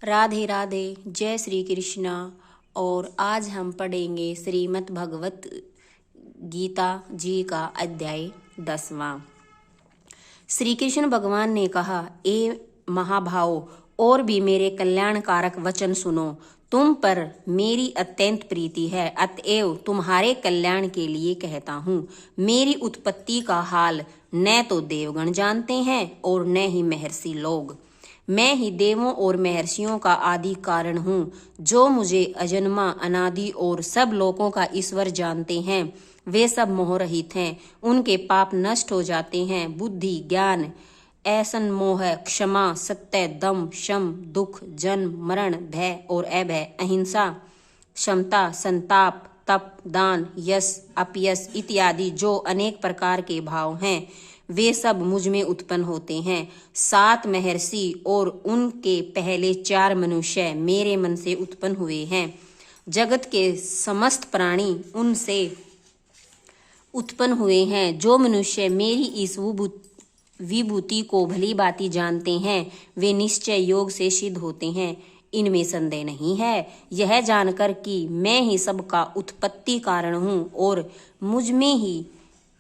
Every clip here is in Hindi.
राधे राधे, जय श्री कृष्णा। और आज हम पढ़ेंगे श्रीमद् भगवत गीता जी का अध्याय 10वां। श्री कृष्ण भगवान ने कहा, ए महाभावों, और भी मेरे कल्याणकारक वचन सुनो। तुम पर मेरी अत्यंत प्रीति है, अतएव तुम्हारे कल्याण के लिए कहता हूँ। मेरी उत्पत्ति का हाल न तो देवगण जानते हैं और न ही महर्षि लोग। मैं ही देवों और महर्षियों का आदि कारण हूँ। जो मुझे अजन्मा, अनादि और सब लोकों का ईश्वर जानते हैं, वे सब मोहरहित हैं। उनके पाप नष्ट हो जाते हैं। बुद्धि, ज्ञान, ऐसन मोह, क्षमा, सत्य, दम, शम, दुख, जन्म, मरण, भय और अभय, अहिंसा, क्षमता, संताप, तप, दान, यश, अपयश इत्यादि जो अनेक प्रकार के भाव हैं, वे सब मुझ में उत्पन्न होते हैं। 7 महर्षि और उनके पहले 4 मनुष्य मेरे मन से उत्पन्न हुए हैं। जगत के समस्त प्राणी उनसे उत्पन्न हुए हैं। जो मनुष्य मेरी इस विभूति को भली भांति जानते हैं, वे निश्चय योग से सिद्ध होते हैं। इनमें संदेह नहीं है। यह जानकर कि मैं ही सबका उत्पत्ति कारण हूँ और मुझ में ही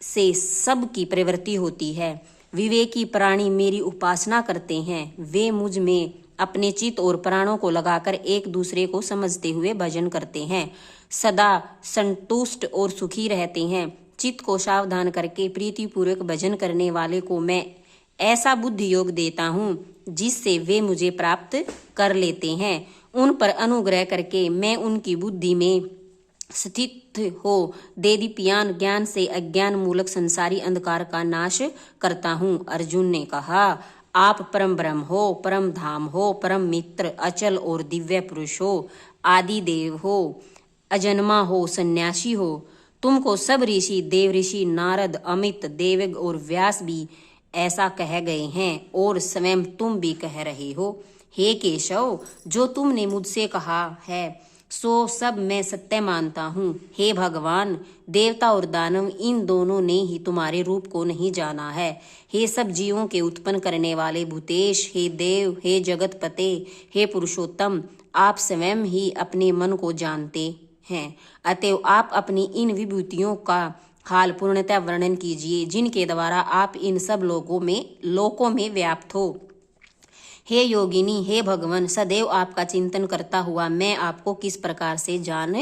से सब की प्रवृत्ति होती है। विवेकी प्राणी मेरी उपासना करते हैं। वे मुझ में अपने चित्त और प्राणों को लगाकर एक दूसरे को समझते हुए भजन करते हैं। सदा संतुष्ट और सुखी रहते हैं। चित्त को सावधान करके प्रीतिपूर्वक भजन करने वाले को मैं ऐसा बुद्धि योग देता हूँ जिससे वे मुझे प्राप्त कर लेते हैं। उन पर अनुग्रह करके मैं उनकी बुद्धि में स्थित हो देदीप्यान ज्ञान से अज्ञान मूलक संसारी अंधकार का नाश करता हूँ। अर्जुन ने कहा, आप परम ब्रह्म हो, परम धाम हो, परम मित्र, अचल और दिव्य पुरुष हो, आदि देव हो, अजन्मा हो, सन्यासी हो। तुमको सब ऋषि, देव ऋषि, नारद, अमित, देवग और व्यास भी ऐसा कह गए हैं और स्वयं तुम भी कह रहे हो। हे केशव, जो तुमने मुझसे कहा है सो सब मैं सत्य मानता हूँ। हे भगवान, देवता और दानव इन दोनों ने ही तुम्हारे रूप को नहीं जाना है। हे सब जीवों के उत्पन्न करने वाले भूतेश, हे देव, हे जगतपते, हे पुरुषोत्तम, आप स्वयं ही अपने मन को जानते हैं। अतएव आप अपनी इन विभूतियों का हाल पूर्णतः वर्णन कीजिए, जिनके द्वारा आप इन सब लोकों में व्याप्त हो। हे योगिनी, हे भगवान, सदैव आपका चिंतन करता हुआ मैं आपको किस प्रकार से जान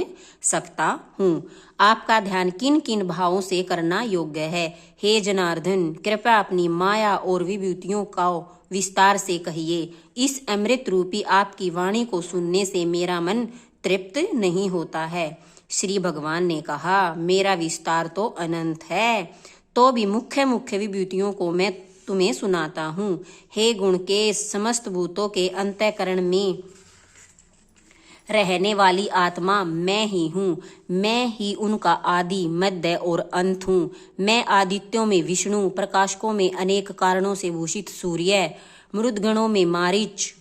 सकता हूँ? आपका ध्यान किन किन भावों से करना योग्य है? हे जनार्दन, कृपया अपनी माया और विभूतियों का विस्तार से कहिए। इस अमृत रूपी आपकी वाणी को सुनने से मेरा मन तृप्त नहीं होता है। श्री भगवान ने कहा, मेरा विस्तार तो अनंत है, तो भी मुख्य मुख्य विभूतियों को मैं तुम्हें सुनाता हूँ। हे गुण के समस्त भूतों के अंतःकरण में रहने वाली आत्मा मैं ही हूँ। मैं ही उनका आदि, मध्य और अंत हूँ। मैं आदित्यों में विष्णु, प्रकाशकों में अनेक कारणों से भूषित सूर्य, मृदगणों में मारीच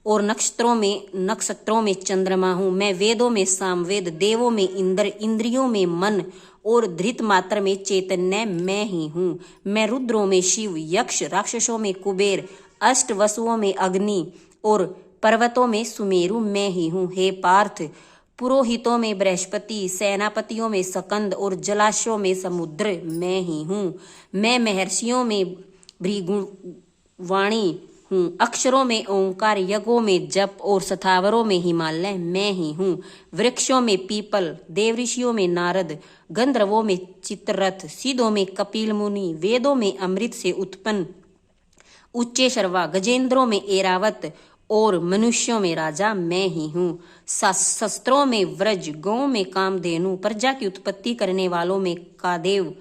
और नक्षत्रों में चंद्रमा हूँ। मैं वेदों में सामवेद, देवों में इंद्र, इंद्रियों में मन और धृत मात्र में चैतन्य मैं ही हूँ। मैं रुद्रों में शिव, यक्ष, राक्षसों में कुबेर, अष्ट वसुओं में अग्नि और पर्वतों में सुमेरु मैं ही हूँ। हे पार्थ, पुरोहितों में बृहस्पति, सेनापतियों में सकंद और जलाशयों में समुद्र मैं ही हूँ। मैं महर्षियों में भृगुवाणी हूँ। अक्षरों में ओंकार, यज्ञों में जप और स्थावरों में हिमालय मैं ही हूँ। वृक्षों में पीपल, देवऋषियों में नारद, गंधर्वों में चित्ररथ, सिद्धों में कपिल मुनि, वेदों में अमृत से उत्पन्न उच्चैश्रवा, गजेंद्रों में ऐरावत और मनुष्यों में राजा मैं ही हूँ। शस्त्रों में व्रज, गौ में कामधेनु, प्रजा की उत्पत्ति करने वालों में कादेव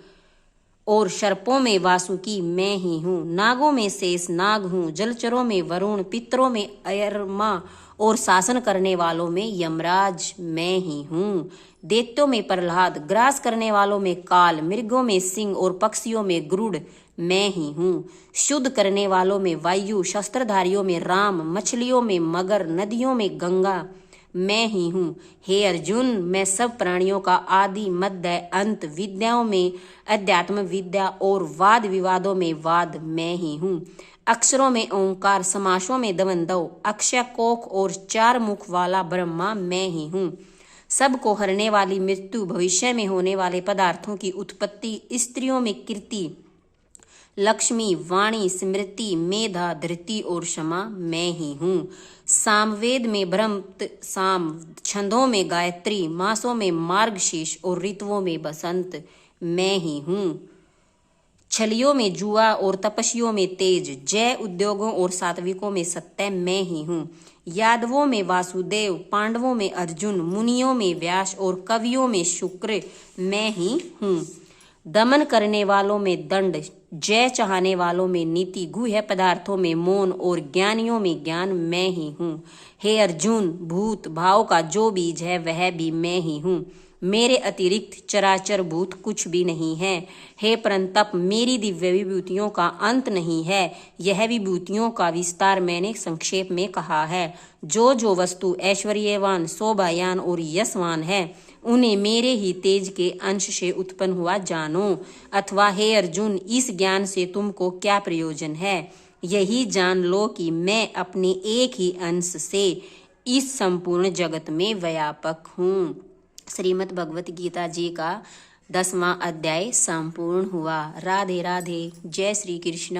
और सर्पों में वासुकी मैं ही हूँ। नागों में शेष नाग हूँ। जलचरों में वरुण, पितरों में अयरमा और शासन करने वालों में यमराज मैं ही हूँ। दैत्यों में प्रहलाद, ग्रास करने वालों में काल, मृगों में सिंह और पक्षियों में गरुड़ मैं ही हूँ। शुद्ध करने वालों में वायु, शस्त्रधारियों में राम, मछलियों में मगर, नदियों में गंगा, मैं ही हूँ। हे अर्जुन, मैं सब प्राणियों का आदि मध्य अंत, विद्याओं में अध्यात्म विद्या और वाद विवादों में वाद मैं ही हूँ। अक्षरों में ओंकार, समासों में दवंदव, अक्षय कोख और चार मुख वाला ब्रह्मा मैं ही हूँ। सबको हरने वाली मृत्यु, भविष्य में होने वाले पदार्थों की उत्पत्ति, स्त्रियों में कीर्ति, लक्ष्मी, वाणी, स्मृति, मेधा, धृति और क्षमा मैं ही हूँ। सामवेद में ब्रह्म साम, छंदों में गायत्री, मासों में मार्गशीर्ष और ऋतुओं में बसंत मैं ही हूँ। छलियों में जुआ और तपस्वियों में तेज, जय उद्योगों और सात्विकों में सत्य मैं ही हूँ। यादवों में वासुदेव, पांडवों में अर्जुन, मुनियों में व्यास और कवियों में शुक्र मैं ही हूँ। दमन करने वालों में दंड, जय चाहने वालों में नीति, गुह्य पदार्थों में मौन और ज्ञानियों में ज्ञान मैं ही हूँ। हे अर्जुन, भूत भाव का जो बीज है वह भी मैं ही हूँ। मेरे अतिरिक्त चराचर भूत कुछ भी नहीं है। हे परंतप, मेरी दिव्य विभूतियों का अंत नहीं है। यह विभूतियों का विस्तार मैंने संक्षेप में कहा है। जो जो वस्तु ऐश्वर्यवान, शोभायान और यशवान है, उन्हें मेरे ही तेज के अंश से उत्पन्न हुआ जानो। अथवा हे अर्जुन, इस ज्ञान से तुमको क्या प्रयोजन है? यही जान लो कि मैं अपने एक ही अंश से इस संपूर्ण जगत में व्यापक हूँ। श्रीमद् भगवत गीता जी का 10वां अध्याय संपूर्ण हुआ। राधे राधे। जय श्री कृष्ण।